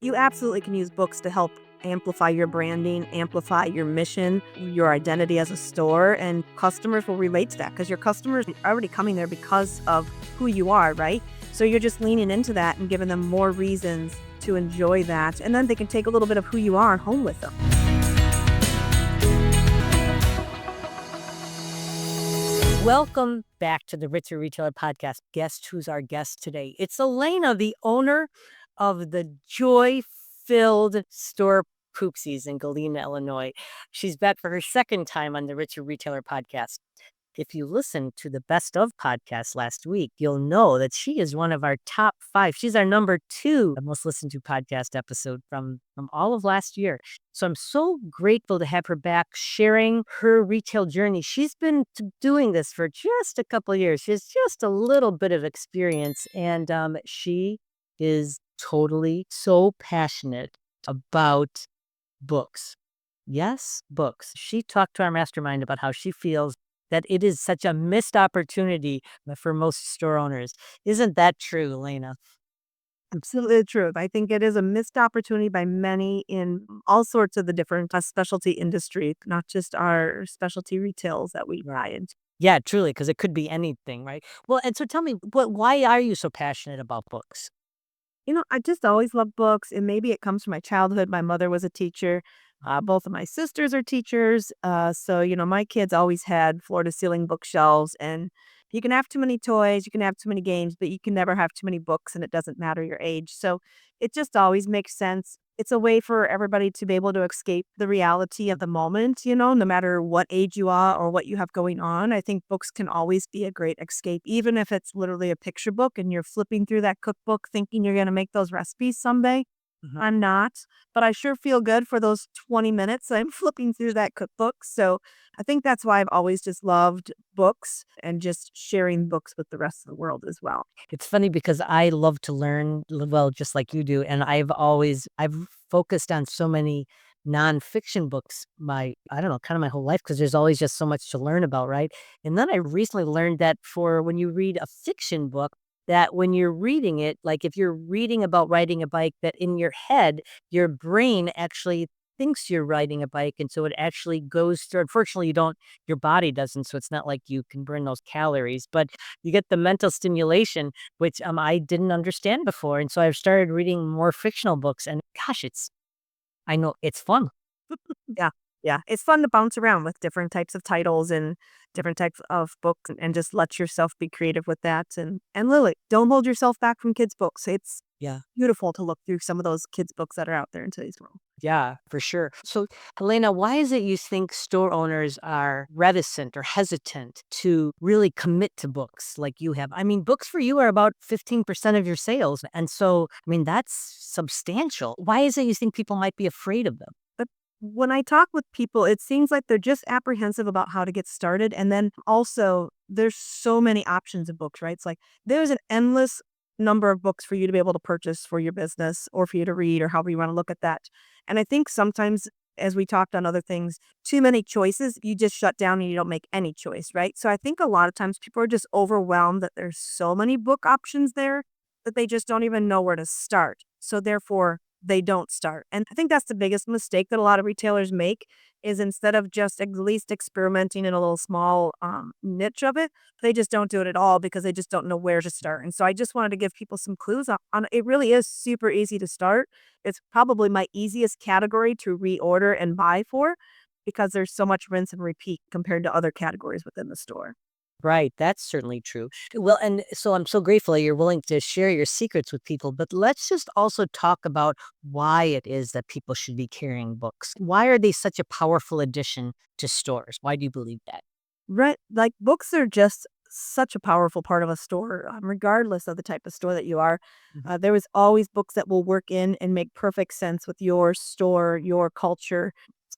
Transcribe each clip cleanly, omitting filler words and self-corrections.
You absolutely can use books to help amplify your branding, amplify your mission, your identity as a store, and customers will relate to that because your customers are already coming there because of who you are, right? So you're just leaning into that and giving them more reasons to enjoy that. And then they can take a little bit of who you are home with them. Welcome back to the Ritzer Retailer Podcast. Guess who's our guest today? It's Alana, the owner of the joy-filled store Poopsies in Galena, Illinois. She's back for her second time on the Ritzer Retailer Podcast. If you listened to the Best of podcast last week, you'll know that she is one of our top 5. She's our number 2 most listened to podcast episode from all of last year. So I'm so grateful to have her back sharing her retail journey. She's been doing this for just a couple of years. She has just a little bit of experience, and she is totally so passionate about books. Yes, books. She talked to our mastermind about how she feels that it is such a missed opportunity for most store owners. Isn't that true, Elena? Absolutely the truth. I think it is a missed opportunity by many in all sorts of the different specialty industry, not just our specialty retails that we buy into. Yeah, truly, because it could be anything, right? Well, and so tell me, why are you so passionate about books? I just always loved books, and maybe it comes from my childhood. My mother was a teacher. Both of my sisters are teachers. So, my kids always had floor to ceiling bookshelves. And you can have too many toys, you can have too many games, but you can never have too many books, and it doesn't matter your age. So it just always makes sense. It's a way for everybody to be able to escape the reality of the moment, no matter what age you are or what you have going on. I think books can always be a great escape, even if it's literally a picture book and you're flipping through that cookbook thinking you're going to make those recipes someday. Mhm. I'm not, but I sure feel good for those 20 minutes I'm flipping through that cookbook. So I think that's why I've always just loved books and just sharing books with the rest of the world as well. It's funny because I love to learn, well, just like you do, and I've focused on so many nonfiction books I don't know, kind of my whole life because there's always just so much to learn about, right? And then I recently learned that for when you read a fiction book, that when you're reading it, like if you're reading about riding a bike, that in your head, your brain actually thinks you're riding a bike, and so it actually goes through. Unfortunately, you don't. Your body doesn't, so it's not like you can burn those calories, but you get the mental stimulation, which, I didn't understand before, and so I've started reading more fictional books, and gosh, I know it's fun. Yeah. Yeah. It's fun to bounce around with different types of titles and different types of books and just let yourself be creative with that. And Lily, don't hold yourself back from kids' books. It's Yeah. beautiful to look through some of those kids' books that are out there in today's world. Yeah, for sure. So, Helena, why is it you think store owners are reticent or hesitant to really commit to books like you have? I mean, books for you are about 15% of your sales, and so, I mean, that's substantial. Why is it you think people might be afraid of them? But when I talk with people, it seems like they're just apprehensive about how to get started. And then also, there's so many options of books, right? It's like there's an endless number of books for you to be able to purchase for your business or for you to read or however you want to look at that. And I think sometimes, as we talked on other things, too many choices, you just shut down and you don't make any choice, right? So I think a lot of times people are just overwhelmed that there's so many book options there that they just don't even know where to start. So therefore, they don't start. And I think that's the biggest mistake that a lot of retailers make is instead of just at least experimenting in a little small niche of it, they just don't do it at all because they just don't know where to start. And so I just wanted to give people some clues on it. Really is super easy to start. It's probably my easiest category to reorder and buy for because there's so much rinse and repeat compared to other categories within the store. Right, that's certainly true. Well, and so I'm so grateful that you're willing to share your secrets with people, but let's just also talk about why it is that people should be carrying books. Why are they such a powerful addition to stores? Why do you believe that? Right. Like books are just such a powerful part of a store, regardless of the type of store that you are. Mhm. There is always books that will work in and make perfect sense with your store, your culture,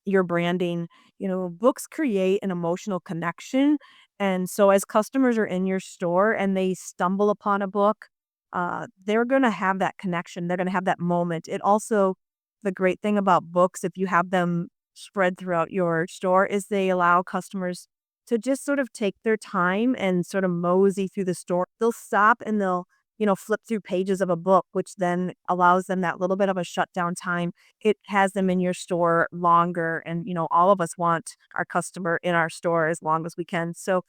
your branding. Books create an emotional connection. And so as customers are in your store and they stumble upon a book, they're going to have that connection. They're going to have that moment. It also, the great thing about books, if you have them spread throughout your store, is they allow customers to just sort of take their time and sort of mosey through the store. They'll stop and they'll flip through pages of a book, which then allows them that little bit of a shutdown time. It has them in your store longer. And, all of us want our customer in our store as long as we can. So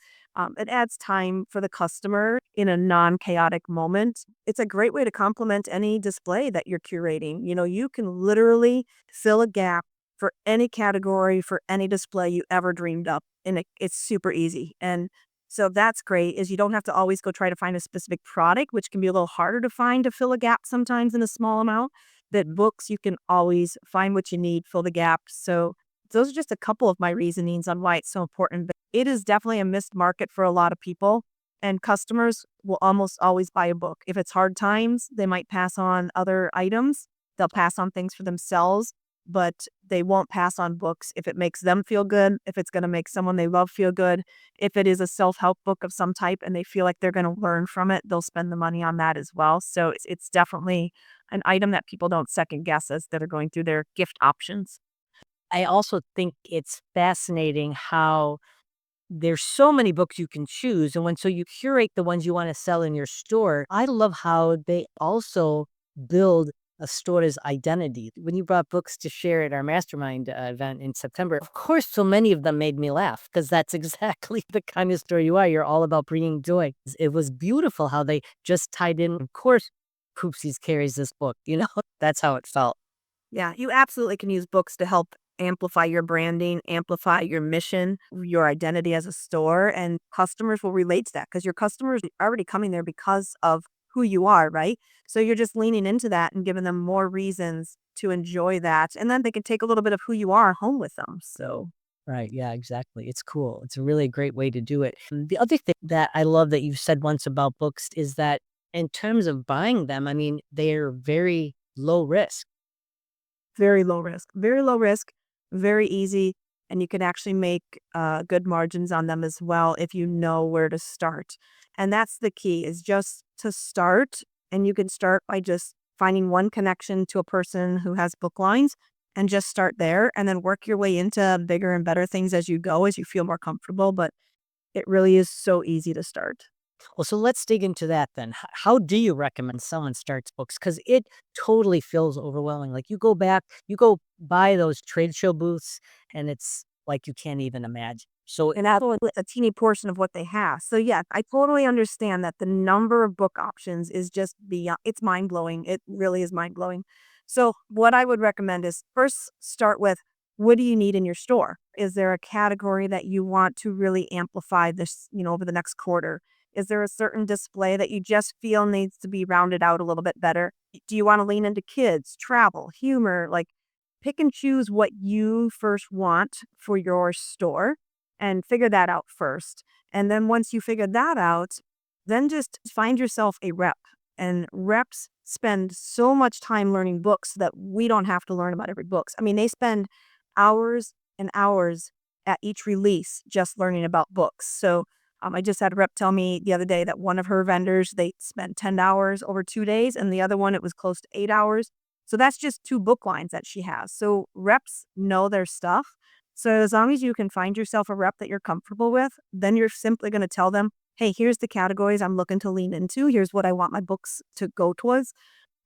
it adds time for the customer in a non chaotic moment. It's a great way to complement any display that you're curating. You can literally fill a gap for any category, for any display you ever dreamed up. And it's super easy. And so that's great is you don't have to always go try to find a specific product, which can be a little harder to find to fill a gap sometimes in a small amount. That books, you can always find what you need, fill the gap. So those are just a couple of my reasonings on why it's so important. But it is definitely a missed market for a lot of people. And customers will almost always buy a book. If it's hard times, they might pass on other items. They'll pass on things for themselves, but they won't pass on books if it makes them feel good, if it's going to make someone they love feel good. If it is a self-help book of some type and they feel like they're going to learn from it, they'll spend the money on that as well. So it's definitely an item that people don't second guess as that are going through their gift options. I also think it's fascinating how there's so many books you can choose, and so you curate the ones you wanna sell in your store, I love how they also build a store's identity. When you brought books to share at our mastermind, event in September, of course, so many of them made me laugh because that's exactly the kind of store you are. You're all about bringing joy. It was beautiful how they just tied in, of course, Poopsies carries this book, That's how it felt. Yeah, you absolutely can use books to help amplify your branding, amplify your mission, your identity as a store, and customers will relate to that because your customers are already coming there because of who you are, right? So you're just leaning into that and giving them more reasons to enjoy that. And then they can take a little bit of who you are home with them. So Right. Yeah, exactly. It's cool. It's a really great way to do it. The other thing that I love that you said once about books is that in terms of buying them, I mean, they're very low risk. very low risk, very easy. And you can actually make good margins on them as well if you know where to start. And that's the key is just to start. And you can start by just finding one connection to a person who has book lines and just start there and then work your way into bigger and better things as you go, as you feel more comfortable. But it really is so easy to start. Well, so let's dig into that then. How do you recommend someone starts books? Because it totally feels overwhelming. Like you go buy those trade show booths, and it's like you can't even imagine. So, And that's only a teeny portion of what they have. So yeah, I totally understand that the number of book options is just beyond, it's mind blowing. It really is mind blowing. So what I would recommend is first start with what do you need in your store? Is there a category that you want to really amplify this, over the next quarter? Is there a certain display that you just feel needs to be rounded out a little bit better? Do you want to lean into kids, travel, humor? Like pick and choose what you first want for your store and figure that out first. And then once you figure that out, then just find yourself a rep. And reps spend so much time learning books that we don't have to learn about every books. I mean, they spend hours and hours at each release just learning about books. So I just had a rep tell me the other day that one of her vendors, they spent 10 hours over 2 days, and the other one, it was close to 8 hours. So that's just two book lines that she has. So reps know their stuff. So as long as you can find yourself a rep that you're comfortable with, then you're simply going to tell them, hey, here's the categories I'm looking to lean into. Here's what I want my books to go towards.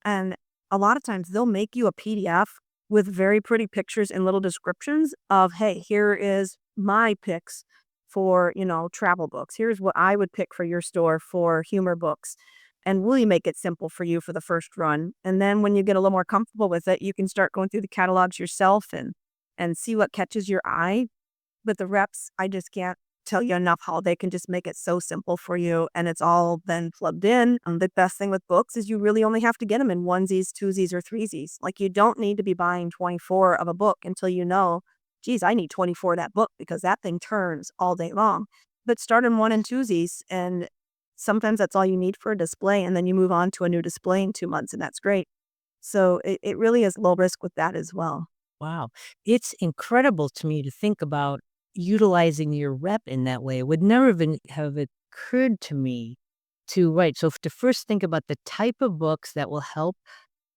And a lot of times they'll make you a PDF with very pretty pictures and little descriptions of, hey, here is my picks for, travel books. Here's what I would pick for your store for humor books. And really make it simple for you for the first run. And then when you get a little more comfortable with it, you can start going through the catalogs yourself and see what catches your eye. But the reps, I just can't tell you enough how they can just make it so simple for you and it's all then plugged in. And the best thing with books is you really only have to get them in onesies, twosies, or threesies. Like you don't need to be buying 24 of a book until you know, geez, I need 24 of that book because that thing turns all day long. But start in one and twosies and sometimes that's all you need for a display. And then you move on to a new display in 2 months and that's great. So it really is low risk with that as well. wow, it's incredible to me to think about utilizing your rep in that way. It would never even have occurred to me to right. So to first think about the type of books that will help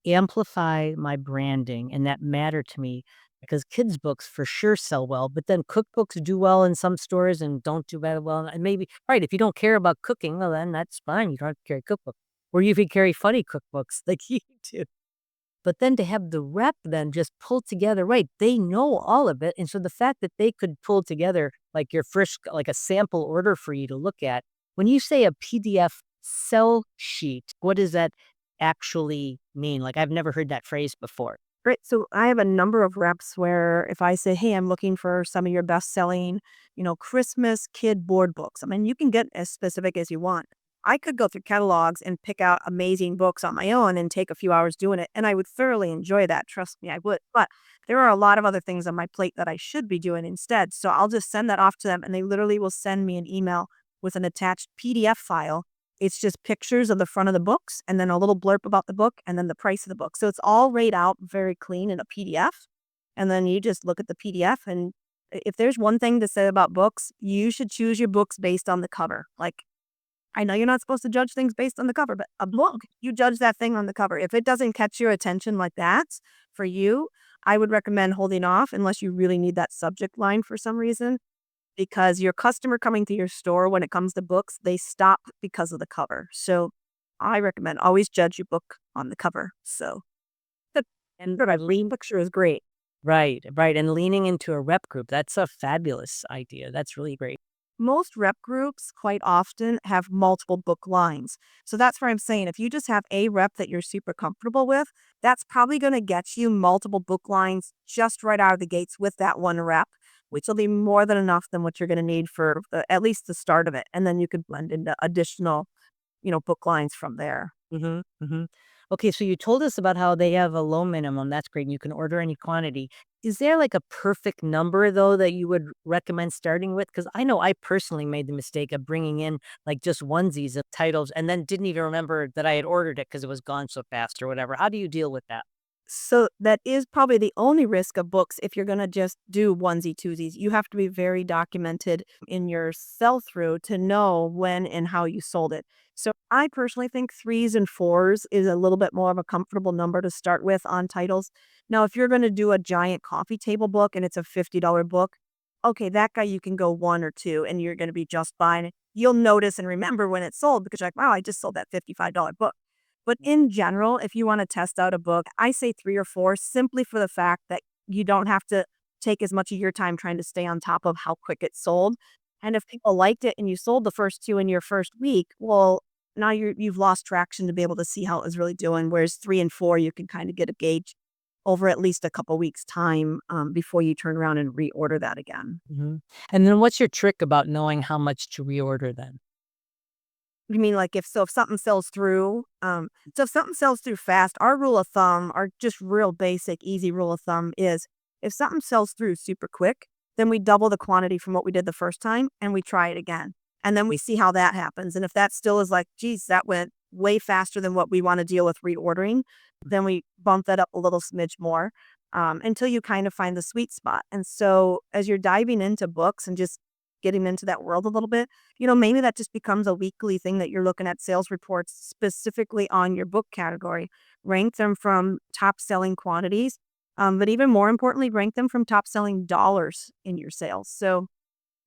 amplify my branding and that matter to me because kids' books for sure sell well, but then cookbooks do well in some stores and don't do very well. And maybe, right, if you don't care about cooking, well, then that's fine. You don't have to carry a cookbook. or you even carry funny cookbooks like you do. But then to have the rep then just pull together, right? They know all of it. And so the fact that they could pull together like your first, like a sample order for you to look at, when you say a PDF sell sheet, what does that actually mean? Like I've never heard that phrase before. Right. So I have a number of reps where if I say, hey, I'm looking for some of your best selling, Christmas kid board books. I mean, you can get as specific as you want. I could go through catalogs and pick out amazing books on my own and take a few hours doing it. And I would thoroughly enjoy that. Trust me, I would. But there are a lot of other things on my plate that I should be doing instead. So I'll just send that off to them and they literally will send me an email with an attached PDF file. It's just pictures of the front of the books and then a little blurb about the book and then the price of the book. So it's all laid out very clean in a PDF. And then you just look at the PDF. And if there's one thing to say about books, you should choose your books based on the cover. Like, I know you're not supposed to judge things based on the cover, but a book, you judge that thing on the cover. If it doesn't catch your attention like that for you, I would recommend holding off unless you really need that subject line for some reason because your customer coming to your store when it comes to books, they stop because of the cover. So I recommend always judge your book on the cover. So and a lean picture is great. Right, right. And leaning into a rep group, that's a fabulous idea. That's really great. Most rep groups quite often have multiple book lines. So that's where I'm saying if you just have a rep that you're super comfortable with, that's probably going to get you multiple book lines just right out of the gates with that one rep, which will be more than enough than what you're going to need for at least the start of it. And then you could blend into additional, book lines from there. Mhm, mhm. Okay, so you told us about how they have a low minimum, that's great, and you can order any quantity. Is there, like, a perfect number, though, that you would recommend starting with? Because I know I personally made the mistake of bringing in, like, just onesies of titles and then didn't even remember that I had ordered it because it was gone so fast or whatever. How do you deal with that? So that is probably the only risk of books if you're going to just do onesie twosies. You have to be very documented in your sell through to know when and how you sold it. So I personally think threes and fours is a little bit more of a comfortable number to start with on titles. Now, if you're going to do a giant coffee table book and it's a $50 book, okay, that guy you can go one or two and you're going to be just fine. You'll notice and remember when it's sold because you're like, wow, I just sold that $55 book. But in general, if you want to test out a book, I say three or four simply for the fact that you don't have to take as much of your time trying to stay on top of how quick it sold. And if people liked it and you sold the first two in your first week, well, now you've lost traction to be able to see how it was really doing. Whereas three and four, you can kind of get a gauge over at least a couple weeks time before you turn around and reorder that again. Mhm. And then what's your trick about knowing how much to reorder then? You mean like if something sells through, so if something sells through fast, our rule of thumb, our just real basic, easy rule of thumb is if something sells through super quick, then we double the quantity from what we did the first time and we try it again. And then we see how that happens. And if that still is like, geez, that went way faster than what we want to deal with reordering, then we bump that up a little smidge more until you kind of find the sweet spot. And so as you're diving into books and just getting into that world a little bit, maybe that just becomes a weekly thing that you're looking at sales reports specifically on your book category. Rank them from top selling quantities, but even more importantly, rank them from top selling dollars in your sales. So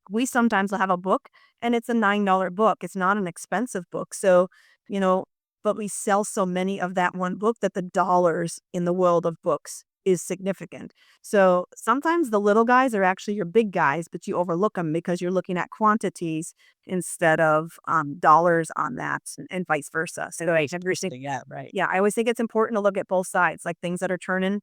we sometimes will have a book and it's a $9 book. It's not an expensive book. So, you know, but we sell so many of that one book that the dollars in the world of books is significant. So sometimes the little guys are actually your big guys, but you overlook them because you're looking at quantities instead of dollars on that and vice versa. So Right, every single, interesting, yeah, right. yeah, I always think it's important to look at both sides, like things that are turning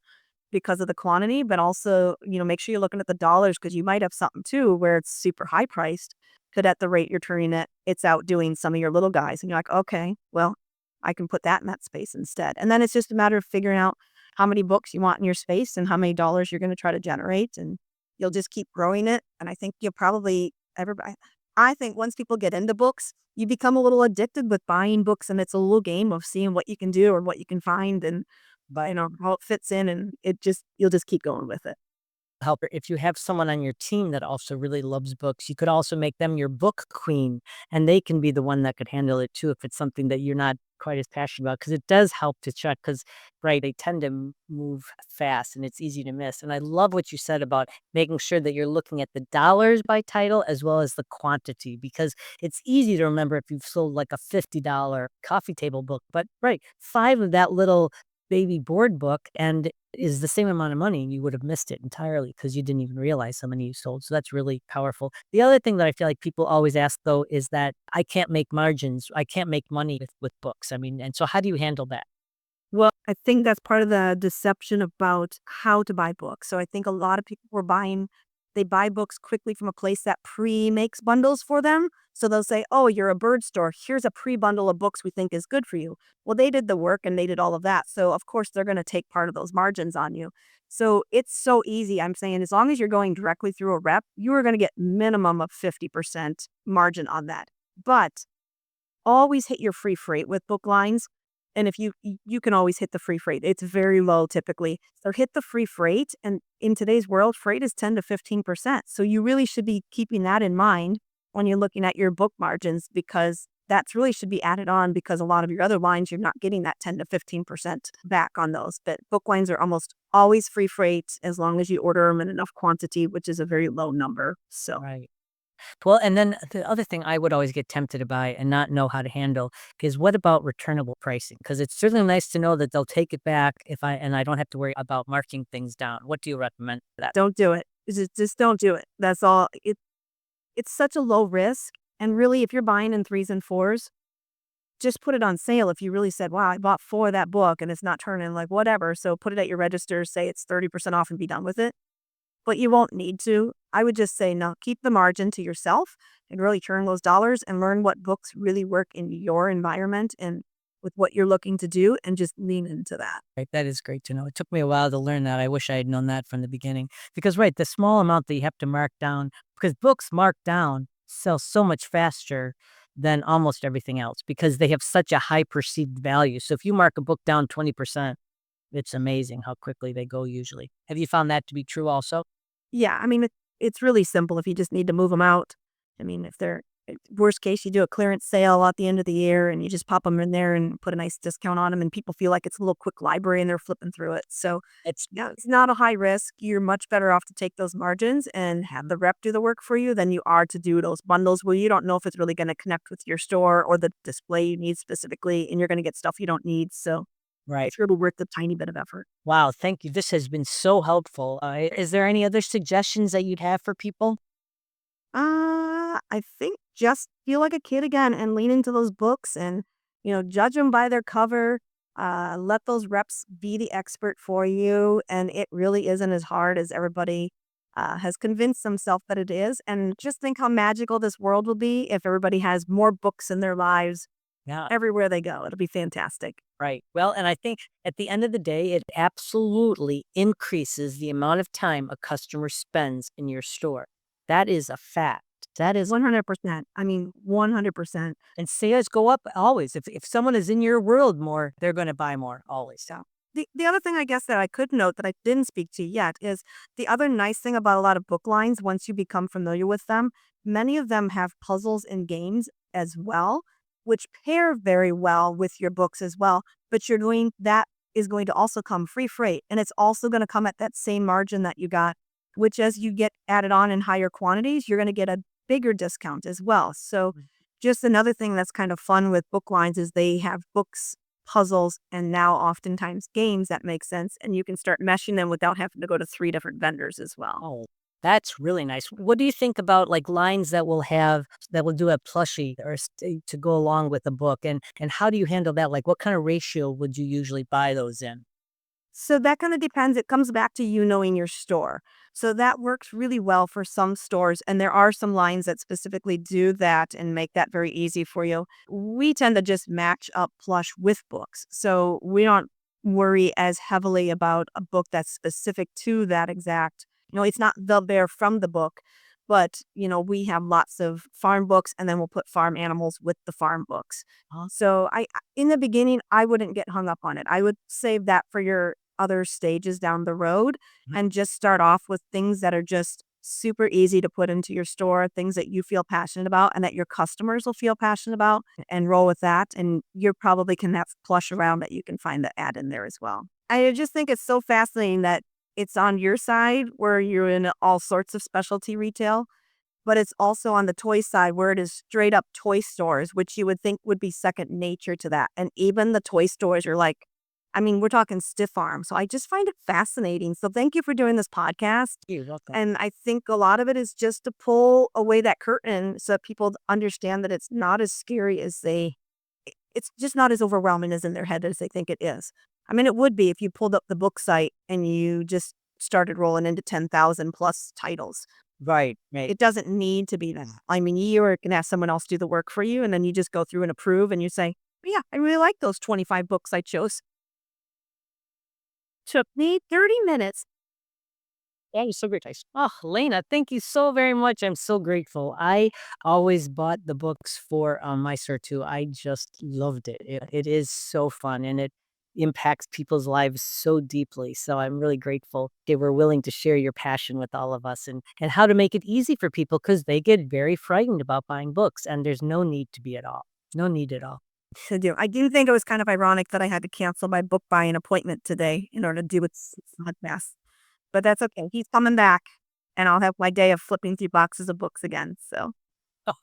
because of the quantity, but also, make sure you're looking at the dollars because you might have something too where it's super high priced, but at the rate you're turning it, it's outdoing some of your little guys. And you're like, okay, well, I can put that in that space instead. And then it's just a matter of figuring out how many books you want in your space and how many dollars you're going to try to generate. And you'll just keep growing it. And I think you'll probably, everybody, I think once people get into books, you become a little addicted with buying books and it's a little game of seeing what you can do or what you can find. And But how it fits in and you'll just keep going with it. helper, if you have someone on your team that also really loves books, you could also make them your book queen, and they can be the one that could handle it too if it's something that you're not quite as passionate about because it does help to check because, right, they tend to move fast and it's easy to miss. And I love what you said about making sure that you're looking at the dollars by title as well as the quantity because it's easy to remember if you've sold like a $50 coffee table book, but right, five of that little baby board book and is the same amount of money and you would have missed it entirely because you didn't even realize how many you sold. So that's really powerful. The other thing that I feel like people always ask though is that I can't make margins. I can't make money with books. I mean, and so how do you handle that? Well, I think that's part of the deception about how to buy books. So I think a lot of people they buy books quickly from a place that pre-makes bundles for them. So they'll say, oh, you're a bird store. Here's a pre-bundle of books we think is good for you. Well, they did the work and they did all of that. So of course they're going to take part of those margins on you. So it's so easy. I'm saying as long as you're going directly through a rep, you are going to get minimum of 50% margin on that. But always hit your free freight with book lines. And if you can always hit the free freight. It's very low typically. So hit the free freight. And in today's world, freight is 10 to 15%. So you really should be keeping that in mind when you're looking at your book margins because that's really should be added on because a lot of your other lines, you're not getting that 10 to 15% back on those. But book lines are almost always free freight as long as you order them in enough quantity, which is a very low number. So Right. Well, and then the other thing I would always get tempted to buy and not know how to handle is what about returnable pricing? Because it's certainly nice to know that they'll take it back if I don't have to worry about marking things down. What do you recommend for that? don't do it. Just don't do it. That's all. It's such a low risk. And really, if you're buying in threes and fours, just put it on sale. If you really said, wow, I bought four of that book and it's not turning like whatever. So put it at your register, say it's 30% off and be done with it. But you won't need to. I would just say, no, keep the margin to yourself and really turn those dollars and learn what books really work in your environment and with what you're looking to do and just lean into that. Right, that is great to know. It took me a while to learn that. I wish I had known that from the beginning. Because right, the small amount that you have to mark down, because books marked down sell so much faster than almost everything else because they have such a high perceived value. So if you mark a book down 20%, it's amazing how quickly they go usually. Have you found that to be true also? Yeah, I mean, it's really simple if you just need to move them out. I mean, if they're worst case, you do a clearance sale at the end of the year and you just pop them in there and put a nice discount on them, and people feel like it's a little quick library and they're flipping through it. So, It's yeah, it's not a high risk. You're much better off to take those margins and have the rep do the work for you than you are to do those bundles where you don't know if it's really going to connect with your store or the display you need specifically, and you're going to get stuff you don't need. So, right. it's really worth the tiny bit of effort. Wow, thank you. This has been so helpful. Is there any other suggestions that you'd have for people? I think just feel like a kid again and lean into those books and, judge them by their cover. Let those reps be the expert for you. And it really isn't as hard as everybody has convinced themselves that it is. And just think how magical this world will be if everybody has more books in their lives Yeah. everywhere they go. It'll be fantastic. Right. Well, and I think at the end of the day, it absolutely increases the amount of time a customer spends in your store. That is a fact. That is, 100%. I mean, 100%. and sales go up always. If someone is in your world more, they're going to buy more always. So the other thing I guess that I could note that I didn't speak to yet is the other nice thing about a lot of book lines once you become familiar with them, many of them have puzzles and games as well, which pair very well with your books as well. But you're doing that is going to also come free freight and it's also going to come at that same margin that you got, which as you get added on in higher quantities, you're going to get a bigger discount as well. So just another thing that's kind of fun with book lines is they have books, puzzles, and now oftentimes games that make sense. And you can start meshing them without having to go to three different vendors as well. Oh, that's really nice. What do you think about like lines that will do a plushie or to go along with the book? And how do you handle that? Like what kind of ratio would you usually buy those in? So that kind of depends. It comes back to you knowing your store. So that works really well for some stores. And there are some lines that specifically do that and make that very easy for you. We tend to just match up plush with books. So we don't worry as heavily about a book that's specific to that exact, it's not the bear from the book. But, we have lots of farm books and then we'll put farm animals with the farm books. So in the beginning, I wouldn't get hung up on it. I would save that for your other stages down the road Mhm. and just start off with things that are just super easy to put into your store, things that you feel passionate about and that your customers will feel passionate about, and roll with that. And you probably can have plush around that you can find the ad in there as well. I just think it's so fascinating that it's on your side where you're in all sorts of specialty retail, but it's also on the toy side where it is straight up toy stores, which you would think would be second nature to that. And even the toy stores are like, I mean, we're talking stiff arm. So I just find it fascinating. So thank you for doing this podcast. You're welcome. And I think a lot of it is just to pull away that curtain so that people understand that it's not as scary as it's just not as overwhelming as in their head as they think it is. I mean, it would be if you pulled up the book site and you just started rolling into 10,000 plus titles. Right, right. It doesn't need to be that. I mean, you can have someone else do the work for you, and then you just go through and approve, and you say, yeah, I really like those 25 books I chose. Took me 30 minutes. That was so great. Oh, Lena, thank you so very much. I'm so grateful. I always bought the books for my sir too. I just loved it. It is so fun and it impacts people's lives so deeply. So I'm really grateful they were willing to share your passion with all of us and how to make it easy for people because they get very frightened about buying books and there's no need to be at all. No need at all. I do think it was kind of ironic that I had to cancel my book buying appointment today in order to do its podcast. But that's okay. He's coming back, and I'll have my day of flipping through boxes of books again. So,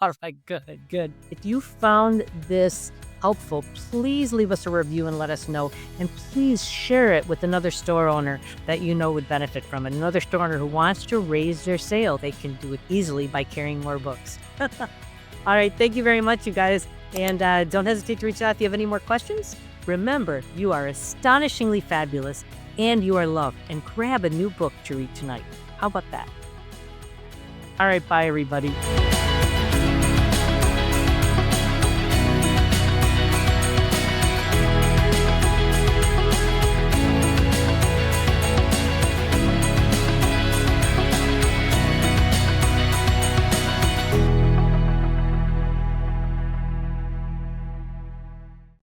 All right, good, good. If you found this helpful, please leave us a review and let us know. And please share it with another store owner that you know would benefit from it. Another store owner who wants to raise their sale. They can do it easily by carrying more books. All right, thank you very much, you guys. And don't hesitate to reach out if you have any more questions. Remember, you are astonishingly fabulous and you are loved. And grab a new book to read tonight. How about that? All right, bye, everybody.